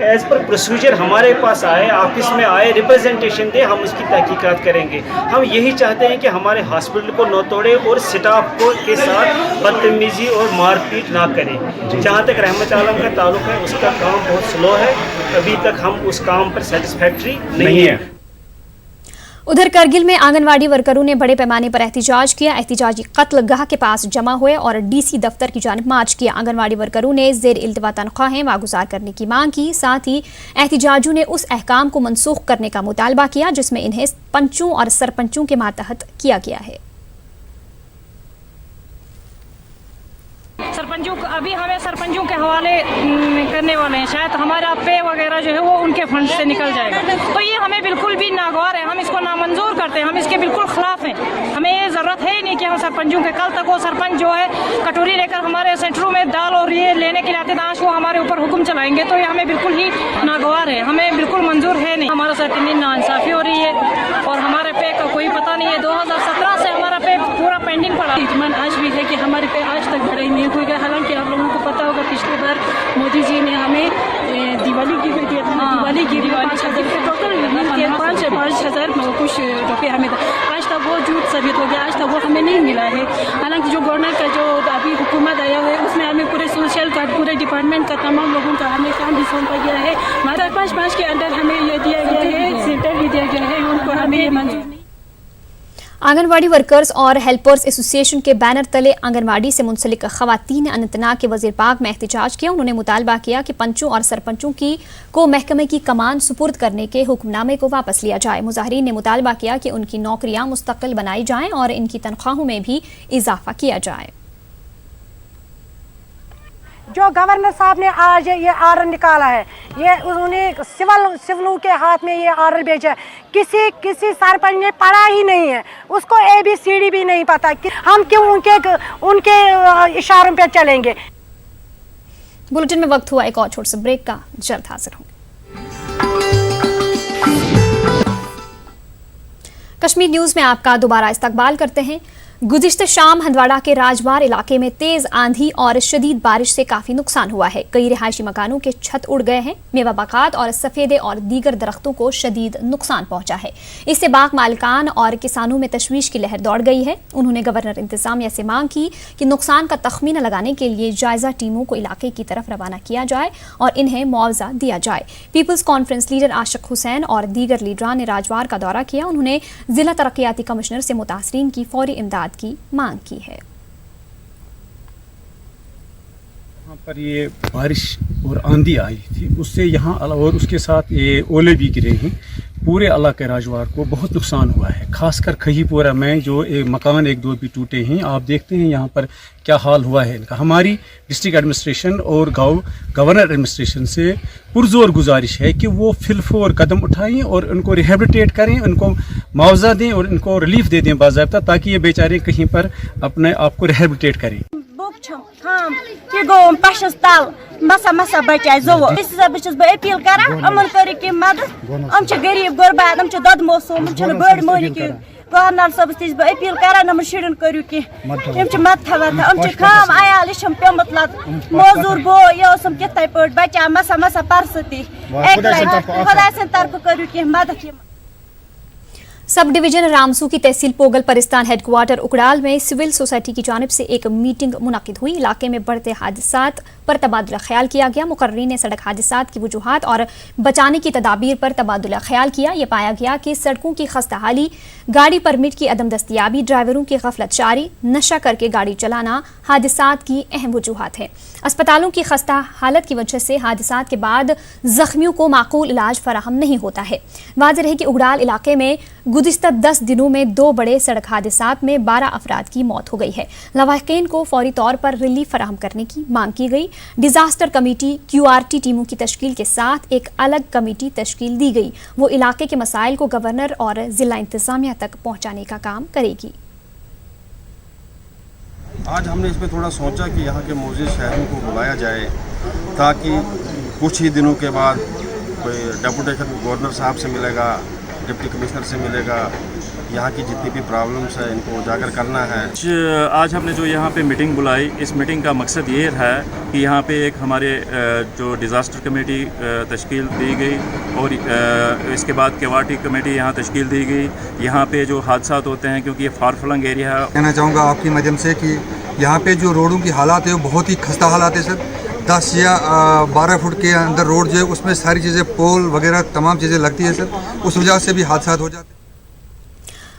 एज पर प्रोसीजर हमारे पास आए, ऑफिस में आए, रिप्रेजेंटेशन दे, हम उसकी तहकीकात करेंगे। हम यही चाहते हैं कि हमारे हॉस्पिटल को न तोड़े और स्टाफ को के साथ बदतमीजी और मारपीट ना करें। जहाँ तक रहमत आलम का ताल्लुक है, उसका काम बहुत स्लो है, अभी तक हम उस काम पर सेटिस्फैक्ट्री नहीं है। उधर करगिल में आंगनवाड़ी वर्करों ने बड़े पैमाने पर एहतिजाज किया। एहतिजाजी कत्लगाह के पास जमा हुए और डीसी दफ्तर की जानिब मार्च किया। आंगनवाड़ी वर्करों ने जेर इल्तवा तनख्वाहें वागुजार करने की मांग की। साथ ही एहतिजाजों ने उस अहकाम को मनसूख करने का मुतालबा किया जिसमें इन्हें पंचों और सरपंचों के मातहत किया गया है। सरपंचों अभी हमें सरपंचों के हवाले करने वाले हैं, शायद हमारा पे वगैरह जो है वो उनके फंड से निकल जाएगा, तो ये हमें बिल्कुल भी नागवार है। हम इसको नामंजूर करते हैं, हम इसके बिल्कुल खिलाफ हैं। हमें ये ज़रूरत है ही नहीं कि हम सरपंचों के, कल तक वो सरपंच जो है कटोरी लेकर हमारे सेंटरों में दाल और ये लेने के लिए आते थे, आज वो हमारे ऊपर हुक्म चलाएंगे, तो ये हमें बिल्कुल ही नागवार है, हमें बिल्कुल मंजूर है नहीं। हमारे साथ इतनी नाइंसाफ़ी हो रही है और हमारे पे का कोई पता नहीं है। 2017 से हमारा पे पूरा पेंडिंग पड़ा। इत्मीनान आज भी है कि हमारे पे आज तक बढ़ाई नहीं हुई है। हालांकि आप लोगों को पता होगा पिछली बार मोदी जी ने हमें दिवाली की भी दिया था, दिवाली की 5,000 टोटल 5,000 कुछ रुपये हमें, आज तक वो झूठ साबित हो गया, आज तक वो हमें नहीं मिला है। हालांकि जो गवर्नर का जो अभी हुकूमत आया है उसमें हमें पूरे सोशल का, पूरे डिपार्टमेंट का तमाम लोगों का हमें काम भी सौंपा गया है। 5 के अंदर हमें ये दिया गया है, सेंटर भी दिया गया है, उनको हमें ये मंजूर नहीं। आंगनवाड़ी वर्कर्स और हेल्पर्स एसोसिएशन के बैनर तले आंगनवाड़ी से मुंसलिक खवातीन ने अनंतनाग के वजीर पाक में एहतिजाज किया। उन्होंने मुतालबा किया कि पंचों और सरपंचों को महकमे की कमान सुपुर्द करने के हुक्मनामे को वापस लिया जाए। मुजाहिरीन ने मुतालबा किया कि उनकी नौकरियां मुस्तकिल बनाई जाएं और इनकी तनख्वाहों में भी इजाफा किया जाए। जो गवर्नर साहब ने आज ये ऑर्डर निकाला है, ये उन्होंने सिविलों के हाथ में ये ऑर्डर भेजा है। किसी सरपंच ने पढ़ा ही नहीं है, उसको ABCD भी नहीं पता कि हम क्यों उनके इशारों पे चलेंगे। बुलेटिन में वक्त हुआ एक और छोटे से ब्रेक का, जल्द हाजिर होंगे। कश्मीर न्यूज में आपका दोबारा इस्तकबाल करते हैं। गुज़िश्ता शाम हंदवाड़ा के राजवार इलाके में तेज आंधी और शदीद बारिश से काफी नुकसान हुआ है। कई रिहायशी मकानों के छत उड़ गए हैं। मेवा बागात और सफेदे और दीगर दरख्तों को शदीद नुकसान पहुंचा है। इससे बाग मालिकान और किसानों में तशवीश की लहर दौड़ गई है। उन्होंने गवर्नर इंतजामिया से मांग की कि नुकसान का तखमीना लगाने के लिए जायजा टीमों को इलाके की तरफ रवाना किया जाए और इन्हें मुआवजा दिया जाए। पीपल्स कॉन्फ्रेंस लीडर आशिक हुसैन और दीगर लीडरान ने राजवार का दौरा किया। उन्होंने जिला तरक्याती कमिश्नर से मुतासरीन की फौरी इमदाद की मांग की है। यहाँ पर ये बारिश और आंधी आई थी, उससे यहाँ और उसके साथ ये ओले भी गिरे हैं। पूरे इलाके राजवार को बहुत नुकसान हुआ है। खासकर खहीपुरा में जो मकान एक दो भी टूटे हैं। आप देखते हैं यहाँ पर क्या हाल हुआ है इनका। हमारी डिस्ट्रिक्ट एडमिनिस्ट्रेशन और गवर्नर एडमिनिस्ट्रेशन से पुरजोर गुजारिश है कि वो फिलफोर कदम उठाएं और उनको रिहेबिलिटेट करें, उनको मुआवजा दें और इनको रिलीफ दे दें बाज़ाब्ता, ताकि ये बेचारे कहीं पर अपने आप को रिहेबिलिटेट करें। पशस तल मसा मसा बचाए जो बह अपील कर करो मदद। गरीब गुरबात दद मौसम बड़ मोहनी गवर्नर सबस तह बह अपील कर शुरन करो कह मदद वदद खाम आयाल पेमुत लद मजूर गो यह कित पे बचा मसा मसा परस खुदा सद तरफ करो कह मदद। सब डिवीजन रामसू की तहसील पोगल परिस्तान हेडक्वार्टर उकड़ाल में सिविल सोसाइटी की जानिब से एक मीटिंग मुनाकिद हुई। इलाके में बढ़ते हादसात पर तबादला ख्याल किया गया। मुकर्रीन ने सड़क हादसात की वजूहात और बचाने की तदाबीर पर तबादला ख्याल किया। यह पाया गया कि सड़कों की खस्ताहाली, गाड़ी परमिट की अदम दस्तियाबी, ड्राइवरों की गफलत जारी, नशा करके गाड़ी चलाना हादसात की अहम वजूहात है। अस्पतालों की खस्ता हालत की वजह से हादसात के बाद जख्मियों को माकूल इलाज फराहम नहीं होता है। वाज़ेह है कि उगड़ाल इलाके में गुज़िश्ता 10 दिनों में 2 बड़े सड़क हादसात में 12 अफराद की मौत हो गई है। लवाहिकीन को फौरी तौर पर रिलीफ फराहम करने की मांग की गई। डिजास्टर कमेटी QRT टीमों की तश्कील के साथ एक अलग कमेटी तश्कील दी गई। वो इलाके के मसाइल को गवर्नर और जिला इंतजामिया तक पहुंचाने का काम करेगी। आज हमने इसमें थोड़ा सोचा कि यहाँ के मौजूद शहरों को बुलाया जाए, ताकि कुछ ही दिनों के बाद कोई डेपुटेशन गवर्नर साहब से मिलेगा, डिप्टी कमिश्नर से मिलेगा, यहाँ की जितनी भी प्रॉब्लम्स है इनको उजागर करना है। आज हमने जो यहाँ पे मीटिंग बुलाई, इस मीटिंग का मकसद ये है कि यहाँ पे एक हमारे जो डिज़ास्टर कमेटी तश्कील दी गई और इसके बाद QRT कमेटी यहाँ तश्कील दी गई। यहाँ पे जो हादसात होते हैं, क्योंकि ये फार फ्लंग एरिया है। कहना चाहूँगा आपके माध्यम से कि यहाँ पे जो रोडों की हालात है वो बहुत ही खस्ता हालात है सर। 10 या 12 फुट के अंदर रोड जो है उसमें सारी चीज़ें पोल वगैरह तमाम चीज़ें लगती है सर, उस वजह से भी हादसा हो जाते हैं।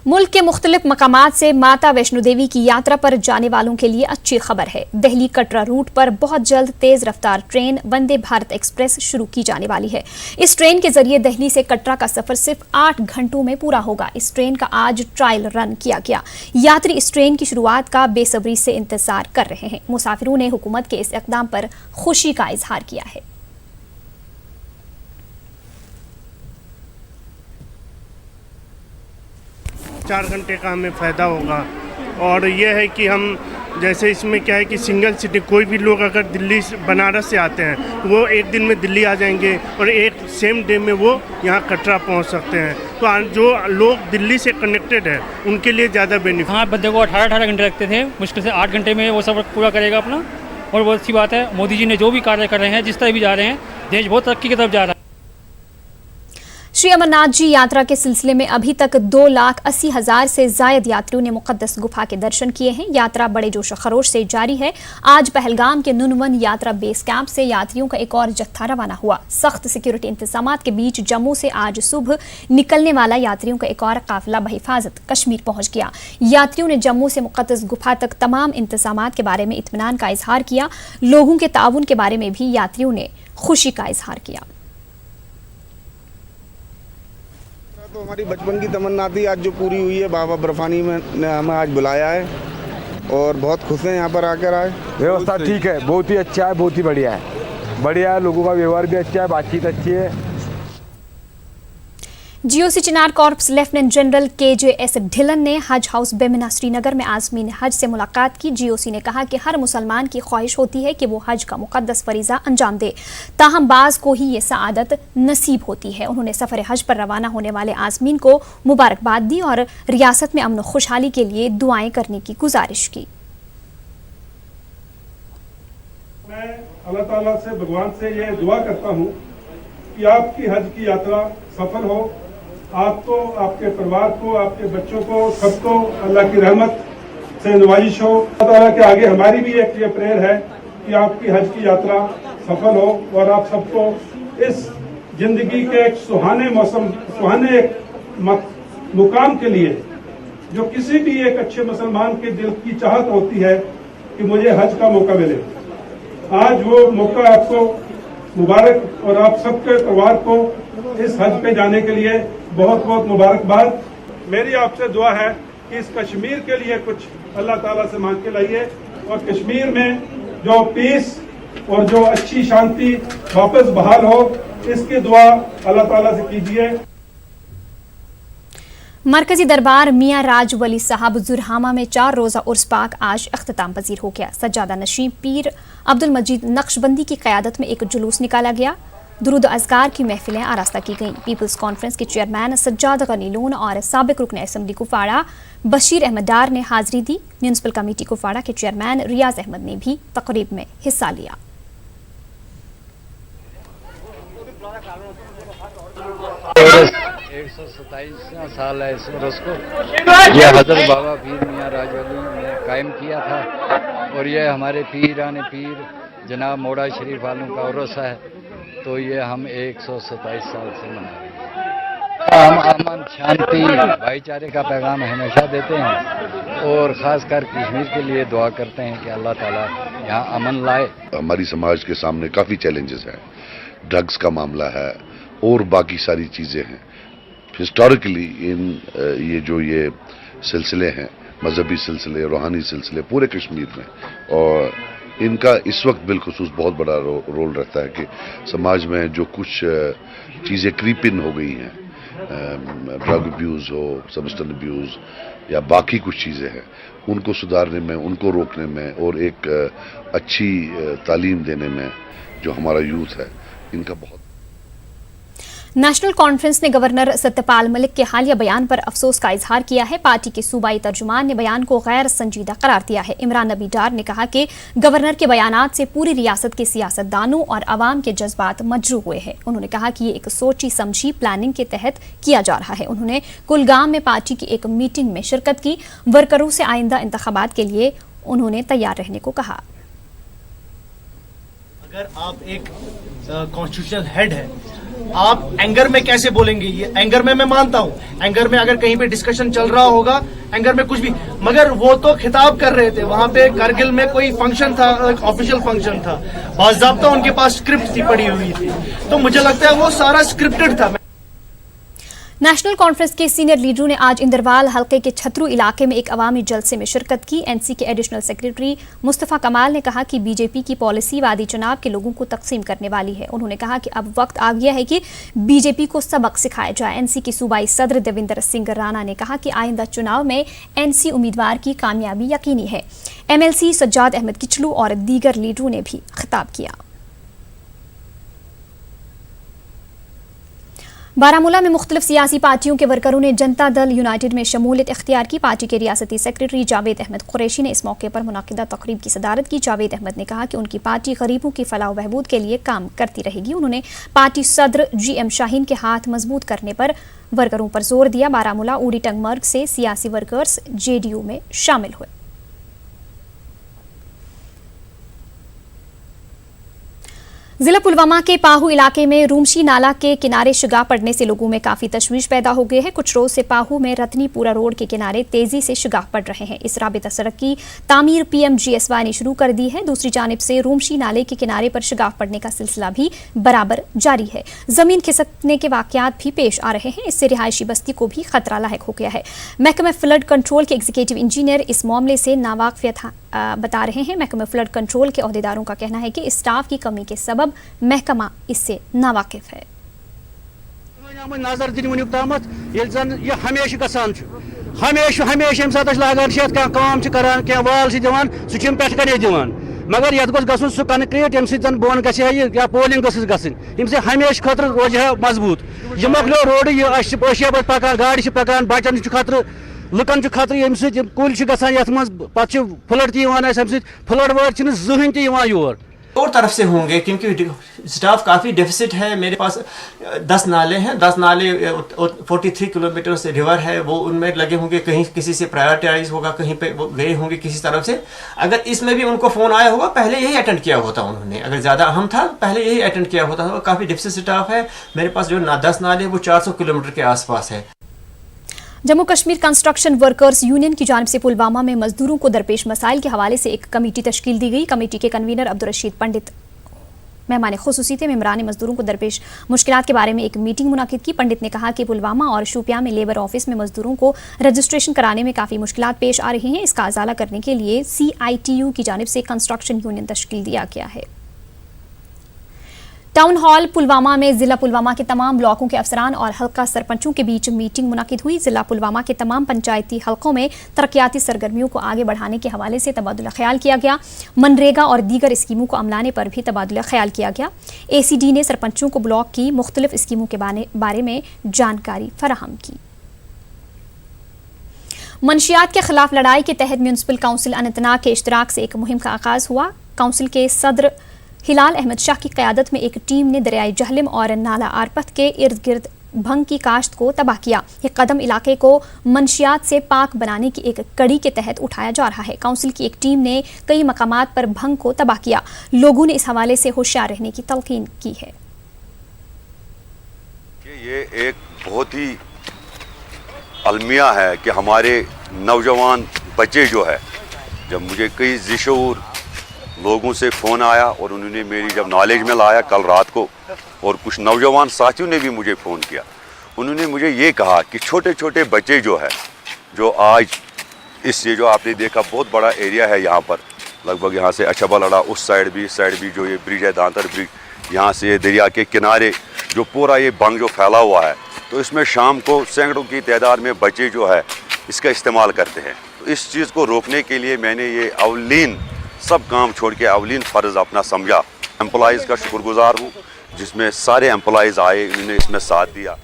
मुल्क के मुख्तलिफ मकामात से माता वैष्णो देवी की यात्रा पर जाने वालों के लिए अच्छी खबर है। दिल्ली कटरा रूट पर बहुत जल्द तेज रफ्तार ट्रेन वंदे भारत एक्सप्रेस शुरू की जाने वाली है। इस ट्रेन के जरिए दिल्ली से कटरा का सफर सिर्फ 8 घंटों में पूरा होगा। इस ट्रेन का आज ट्रायल रन किया गया। यात्री इस ट्रेन की शुरुआत का बेसब्री से इंतजार कर रहे हैं। मुसाफिरों ने हुकूमत के इस इक़दाम पर खुशी का इजहार किया है। चार घंटे का हमें फ़ायदा होगा और यह है कि हम जैसे इसमें क्या है कि सिंगल सीटिंग, कोई भी लोग अगर दिल्ली बनारस से आते हैं तो वो एक दिन में दिल्ली आ जाएंगे और एक सेम डे में वो यहाँ कटरा पहुँच सकते हैं। तो जो लोग दिल्ली से कनेक्टेड है उनके लिए ज़्यादा बेनिफिट। हाँ, बंदे को 18 घंटे लगते थे, मुश्किल से 8 घंटे में वो सफ़र पूरा करेगा अपना। और बहुत अच्छी बात है, मोदी जी ने जो भी कार्य कर रहे हैं, जिस तरह भी जा रहे हैं, देश बहुत तरक्की की तरफ जा रहा है। श्री अमरनाथ जी यात्रा के सिलसिले में अभी तक 2,80,000 से जायद यात्रियों ने मुकद्दस गुफा के दर्शन किए हैं। यात्रा बड़े जोश खरोश से जारी है। आज पहलगाम के नुनवन यात्रा बेस कैंप से यात्रियों का एक और जत्था रवाना हुआ। सख्त सिक्योरिटी इंतजामात के बीच जम्मू से आज सुबह निकलने वाला यात्रियों का एक और काफिला बहिफाजत कश्मीर पहुंच गया। यात्रियों ने जम्मू से मुकद्दस गुफा तक तमाम इंतजामात के बारे में इत्मीनान का इजहार किया। लोगों के ताउन के बारे में भी यात्रियों ने खुशी का इजहार किया। तो हमारी बचपन की तमन्ना थी, आज जो पूरी हुई है। बाबा बर्फानी ने हमें आज बुलाया है और बहुत खुश हैं यहाँ पर आकर। आज व्यवस्था ठीक है, बहुत ही अच्छा है, बहुत ही बढ़िया है। बढ़िया है, लोगों का व्यवहार भी अच्छा है, बातचीत अच्छी है। GOC Chinar corps lieutenant general KJS Dhillon ने हज हाउस बेमिना श्रीनगर में आज़मीन हज से मुलाकात की। जीओसी ने कहा कि हर मुसलमान की ख्वाहिश होती है कि वो हज का मुकद्दस फरीज़ा अंजाम दे, ताहम बाज़ को ही ये सआदत नसीब होती है। उन्होंने सफ़र हज पर रवाना होने वाले आज़मीन को मुबारकबाद दी और रियासत में अमन व खुशहाली के लिए दुआएं करने की गुजारिश की। मैं अल्लाह ताला से, भगवान से ये दुआ करता हूँ कि आपकी हज की यात्रा सफल हो, आपको, आपके परिवार को, आपके बच्चों को, सबको अल्लाह की रहमत से नवाजिश हो। अल्लाह ताला के आगे हमारी भी एक ये प्रेयर है कि आपकी हज की यात्रा सफल हो और आप सबको इस जिंदगी के एक सुहाने मौसम, सुहाने एक मुकाम के लिए, जो किसी भी एक अच्छे मुसलमान के दिल की चाहत होती है कि मुझे हज का मौका मिले, आज वो मौका आपको मुबारक और आप सबके परिवार को इस हज पे जाने के लिए बहुत बहुत मुबारकबाद। मेरी आपसे दुआ है कि इस कश्मीर के लिए कुछ अल्लाह ताला से मांग के लाइए और कश्मीर में जो पीस और जो अच्छी शांति वापस बहाल हो, इसकी दुआ अल्लाह ताला से कीजिए। मरकजी दरबार मियाँ राज वली साहब जुरहामा में 4 रोज़ा उर्स पाक आज अख्ताम पजीर हो गया। सज्जादा नशीं पीर अब्दुल मजीद नक्शबंदी की क़यादत में एक जुलूस निकाला गया। दुरूद अज़कार की महफिलें आरास्ता की गईं। पीपल्स कॉन्फ्रेंस के चेयरमैन सज्जाद गनी लोन और साबिक रुकन असम्बली कुफाड़ा बशीर अहमद डार ने हाजिरी दी। म्यूनसिपल कमेटी कुफाड़ा के चेयरमैन रियाज अहमद ने भी तकरीब में हिस्सा लिया। 127वां साल है इस उर्स को। यह हजरत बाबा पीर मियाँ राजवली ने कायम किया था और यह हमारे पीरान पीर जनाब मोड़ा शरीफ आलम का उर्स है, तो ये हम 127 साल से मना रहे हैं। हम अमन, शांति, भाईचारे का पैगाम हमेशा देते हैं और ख़ासकर कश्मीर के लिए दुआ करते हैं कि अल्लाह ताला यहाँ अमन लाए। हमारी समाज के सामने काफ़ी चैलेंजेस हैं, ड्रग्स का मामला है और बाकी सारी चीज़ें हैं। हिस्टोरिकली ये सिलसिले हैं, मजहबी सिलसिले, रूहानी सिलसिले पूरे कश्मीर में, और इनका इस वक्त बिलखुसूस बहुत बड़ा रोल रहता है कि समाज में जो कुछ चीज़ें क्रीप इन हो गई हैं, ड्रग अब्यूज़ हो, सब्सटेंस अब्यूज़ या बाकी कुछ चीज़ें हैं, उनको सुधारने में, उनको रोकने में और एक अच्छी तालीम देने में जो हमारा यूथ है, इनका बहुत। नेशनल कॉन्फ्रेंस ने गवर्नर सत्यपाल मलिक के हालिया बयान पर अफसोस का इजहार किया है। पार्टी के सूबाई तर्जुमान ने बयान को गैर संजीदा करार दिया है। इमरान नबी डार ने कहा कि गवर्नर के बयानात से पूरी रियासत के सियासतदानों और आवाम के जज्बात मजरू हुए हैं। उन्होंने कहा कि ये एक सोची समझी प्लानिंग के तहत किया जा रहा है। उन्होंने कुलगाम में पार्टी की एक मीटिंग में शिरकत की। वर्करों से आइंदा इंतखाबात के लिए उन्होंने तैयार रहने को कहा। अगर आप एक कॉन्स्टिट्यूशनल हेड है, आप एंगर में कैसे बोलेंगे? ये एंगर में मैं मानता हूँ, एंगर में अगर कहीं पे डिस्कशन चल रहा होगा, एंगर में कुछ भी, मगर वो तो खिताब कर रहे थे। वहां पे करगिल में कोई फंक्शन था, एक ऑफिशियल फंक्शन था, बाज़ाब्ता उनके पास स्क्रिप्ट थी, पड़ी हुई थी, तो मुझे लगता है वो सारा स्क्रिप्टेड था। नेशनल कॉन्फ्रेंस के सीनियर लीडरों ने आज इंदरवाल हल्के के छतरू इलाके में एक अवामी जलसे में शिरकत की। एनसी के एडिशनल सेक्रेटरी मुस्तफ़ा कमाल ने कहा कि बीजेपी की पॉलिसी वादी चुनाव के लोगों को तकसीम करने वाली है। उन्होंने कहा कि अब वक्त आ गया है कि बीजेपी को सबक सिखाया जाए। एनसी के सूबाई सदर देविंदर सिंह राणा ने कहा कि आइंदा चुनाव में एनसी उम्मीदवार की कामयाबी यकीनी है। MLC सज्जाद अहमद किचलू और दीगर लीडरों ने भी खिताब किया। बारामूला में मुख्तलिफ सियासी पार्टियों के वर्करों ने जनता दल यूनाइटेड में शमूलियत इख्तियार की। पार्टी के रियासती सेक्रेटरी जावेद अहमद कुरैशी ने इस मौके पर मुनाकिदा तकरीब की सदारत की। जावेद अहमद ने कहा कि उनकी पार्टी गरीबों की फलाह बहबूद के लिए काम करती रहेगी। उन्होंने पार्टी सदर GM शाहीन के हाथ मजबूत करने पर वर्करों पर जोर दिया। बारामूला उड़ी टंगमर्ग से सियासी वर्कर्स JDU में शामिल हुए। जिला पुलवामा के पाहू इलाके में रूमशी नाला के किनारे शिगाह पड़ने से लोगों में काफी तशवीश पैदा हो गई है। कुछ रोज से पाहू में रतनीपुरा रोड के किनारे तेजी से शिगाह पड़ रहे हैं। इस राबिता सड़क की तामीर PMGSY ने शुरू कर दी है। दूसरी जानिब से रूमशी नाले के किनारे पर शिगाह पड़ने का सिलसिला भी बराबर जारी है। जमीन खिसकने के वाकयात भी पेश आ रहे हैं। इससे रिहायशी बस्ती को भी खतरा लायक हो गया है। महकमा फ्लड कंट्रोल के एग्जीक्यूटिव इंजीनियर इस मामले से नावाकिफियत बता रहे हैं। महकमा फ्लड कंट्रोल के अहदेदारों का कहना है कि स्टाफ की कमी के सबब महकमा इससे नावाकिफ है। नजर दिन वुनिक तामत जन यह हमेशा गसान हमेशा यम सात लागान काम करान क्या वाल दिवान सह पे कने दिवान मगर ये गो सह कनक्रीट यम सन बोन ग या पोलिंग गम हमेशा खतर रोज है मजबूत यह मकलो रोड यह पकान गाड़ पकान बचन खतर लुकन खतर यम कुल गसान ये पे फ्लड तम फ्लड वर्ड जहन तह योर और तरफ से होंगे क्योंकि स्टाफ काफ़ी डेफिसिट है। मेरे पास 10 नाले हैं, 10 नाले 43 किलोमीटर से रिवर है, वो उनमें लगे होंगे, कहीं किसी से प्रायोरिटाइज होगा, कहीं पे वो गए होंगे किसी तरफ से। अगर इसमें भी उनको फ़ोन आया होगा पहले यही अटेंड किया होता उन्होंने, अगर ज़्यादा अहम था पहले यही अटेंड किया होता। काफ़ी डेफिसिट स्टाफ है मेरे पास। जो 10 नाले वो 400 किलोमीटर के आसपास है। Jammu Kashmir construction workers union की जानिब से पुलवामा में मजदूरों को दरपेश मसाइल के हवाले से एक कमेटी तश्कील दी गई। कमेटी के कन्वीनर अब्दुल रशीद पंडित मेहमान खुसूसी थे। मेम्बरान ने मजदूरों को दरपेश मुश्किलात के बारे में एक मीटिंग मुनाकिद की। पंडित ने कहा कि पुलवामा और शोपियां में लेबर ऑफिस में मजदूरों को रजिस्ट्रेशन कराने में काफ़ी मुश्किलात पेश आ रही हैं। इसका अजाला करने के लिए CITU की जानिब से कंस्ट्रक्शन यूनियन तश्कील दिया गया है। टाउन हॉल पुलवामा में जिला पुलवामा के तमाम ब्लॉकों के अफसरान और हल्का सरपंचों के बीच मीटिंग मुनाकिद हुई। जिला पुलवामा के तमाम पंचायती हल्कों में तरक्याती सरगर्मियों को आगे बढ़ाने के हवाले से तबादुला ख्याल किया गया। मनरेगा और दीगर स्कीमों को अमलाने पर भी तबादुला ख्याल किया गया। ACD ने सरपंचों को ब्लॉक की मुख्तलिफ स्कीमों के बारे में जानकारी फराहम की। मंशियात के खिलाफ लड़ाई के तहत म्यूनसिपल काउंसिल अनंतनाग के इश्तराक से एक मुहिम का आगाज हुआ। काउंसिल के सदर हिलाल अहमद शाह की क़यादत में एक टीम ने दरियाई जहलम और नाला आरपथ के इर्द गिर्द भंग की काश्त को तबाह किया। ये कदम इलाके को मंशियात से पाक बनाने की एक कड़ी के तहत उठाया जा रहा है। काउंसिल की एक टीम ने कई मकामात पर भंग को तबाह किया। लोगों ने इस हवाले से होशियार रहने की तलकीन की है। ये एक बहुत ही अलमिया है कि हमारे नौजवान बच्चे जो है, जब मुझे कई ज़िशूर लोगों से फ़ोन आया और उन्होंने मेरी जब नॉलेज में लाया कल रात को, और कुछ नौजवान साथियों ने भी मुझे फ़ोन किया, उन्होंने मुझे ये कहा कि छोटे छोटे बच्चे जो है, जो आज इससे जो आपने देखा बहुत बड़ा एरिया है यहाँ पर, लगभग यहाँ से अच्छा लड़ा उस साइड भी, इस साइड भी, जो ये ब्रिज है दांतर ब्रिज, यहाँ से दरिया के किनारे जो पूरा ये बंग जो फैला हुआ है, तो इसमें शाम को सैकड़ों की तादाद में बच्चे जो है इसका इस्तेमाल करते हैं। तो इस चीज़ को रोकने के लिए मैंने ये अवलीन सब काम छोड़ के अवलीन फ़र्ज़ अपना समझा। एम्प्लॉइज़ का शुक्रगुजार हूँ जिसमें सारे एम्प्लॉइज़ आए, उन्होंने इसमें साथ दिया।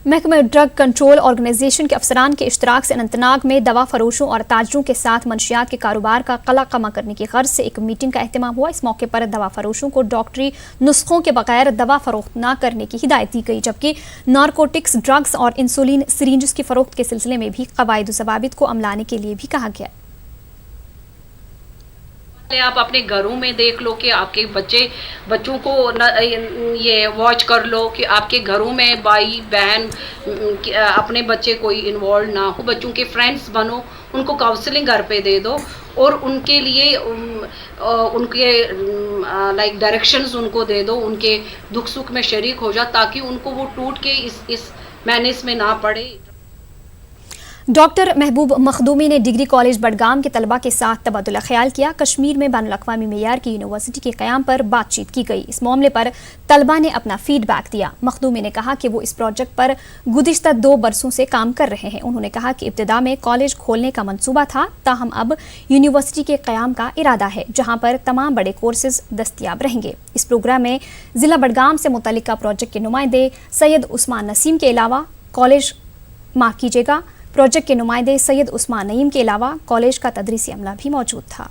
महकमा ड्रग कंट्रोल ऑर्गेनाइजेशन के अफसरान के इश्तराक से अनंतनाग में दवा फरोशों और ताजरों के साथ मंशियात के कारोबार का कला कमा करने की गर्ज से एक मीटिंग का एहतमाम हुआ। इस मौके पर दवा फरोशों को डॉक्टरी नुस्खों के बगैर दवा फरोख्त न करने की हिदायत दी गई, जबकि नारकोटिक्स, ड्रग्स और इंसुलिन सिरिंज की फरोख्त के सिलसिले में भी कवायद ज़वाबित को अमलाने के लिए भी कहा गया। आप अपने घरों में देख लो कि आपके बच्चों को ये वॉच कर लो कि आपके घरों में भाई बहन अपने बच्चे कोई इन्वॉल्व ना हो। बच्चों के फ्रेंड्स बनो, उनको काउंसलिंग घर पे दे दो और उनके लिए उनके लाइक डायरेक्शंस उनको दे दो, उनके दुख सुख में शरीक हो जाओ ताकि उनको वो टूट के इस मैनेस में ना पड़े। डॉक्टर महबूब मखदूमी ने डिग्री कॉलेज बडगाम के तलबा के साथ तबादुला ख्याल किया। कश्मीर में बैनुल-अक़वामी मेयार की यूनिवर्सिटी के क़याम पर बातचीत की गई। इस मामले पर तलबा ने अपना फीडबैक दिया। मखदूमी ने कहा कि वो इस प्रोजेक्ट पर गुज़िश्ता 2 बरसों से काम कर रहे हैं। उन्होंने कहा कि इब्तिदा में कॉलेज खोलने का मंसूबा था, ताहम अब यूनिवर्सिटी के क़याम का इरादा है जहाँ पर तमाम बड़े कोर्सेज दस्तियाब रहेंगे। इस प्रोग्राम में ज़िला बडगाम से मुतल्लिका प्रोजेक्ट के नुमाइंदे सैयद उस्मान नसीम के अलावा प्रोजेक्ट के नुमाइंदे सैयद उस्मान नईम के अलावा कॉलेज का तदरीसी अमला भी मौजूद था।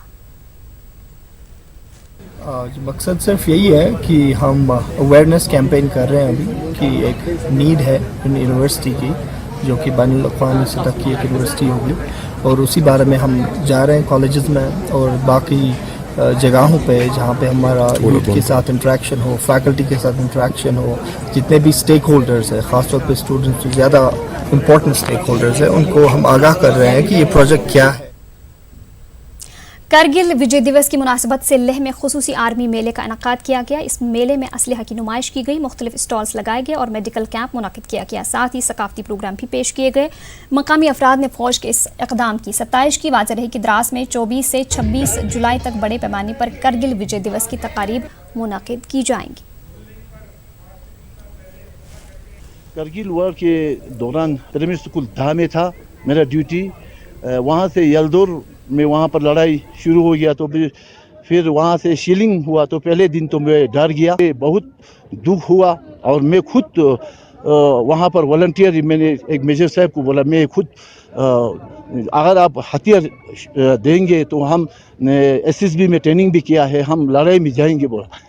मकसद सिर्फ यही है कि हम अवेयरनेस कैंपेन कर रहे हैं अभी कि एक नीड है यूनिवर्सिटी की, जो कि बैनुल-अक़वामी सतह की एक यूनिवर्सिटी होगी, और उसी बारे में हम जा रहे हैं कॉलेजेस में और बाकी जगहों पे जहाँ पे हमारा यूथ के साथ इंटरेक्शन हो, फैकल्टी के साथ इंटरेक्शन हो, जितने भी स्टेक होल्डर्स हैं, ख़ासतौर पे स्टूडेंट्स जो ज़्यादा इम्पोर्टेंट स्टेक होल्डर्स हैं, उनको हम आगाह कर रहे हैं कि ये प्रोजेक्ट क्या है। करगिल विजय दिवस की मुनासिबत से लेह में खुसूसी आर्मी मेले का इनकाद किया गया। इस मेले में असलहा की नुमाइश की गई, मुख्तलिफ स्टॉल्स लगाए गए और मेडिकल कैंप मुनक़िद किया गया। साथ ही सकाफती प्रोग्राम भी पेश किए गए। मकामी अफराद ने फौज के इस इक़दाम की सत्ताइश की। वाज़ेह रही कि द्रास में 24 से 26 जुलाई तक बड़े पैमाने पर करगिल विजय दिवस की तकारीब मुनक़िद की जाएंगी। करगिल वॉर के दौरान प्राइमरी स्कूल धा में था मेरा ड्यूटी। वहाँ से यलदौर में वहाँ पर लड़ाई शुरू हो गया, तो फिर वहाँ से शीलिंग हुआ। तो पहले दिन तो मैं डर गया, बहुत दुख हुआ और मैं खुद वहाँ पर वॉलंटियर, मैंने एक मेजर साहब को बोला मैं खुद अगर आप हथियार देंगे तो हम SSB में ट्रेनिंग भी किया है, हम लड़ाई में जाएंगे बोला।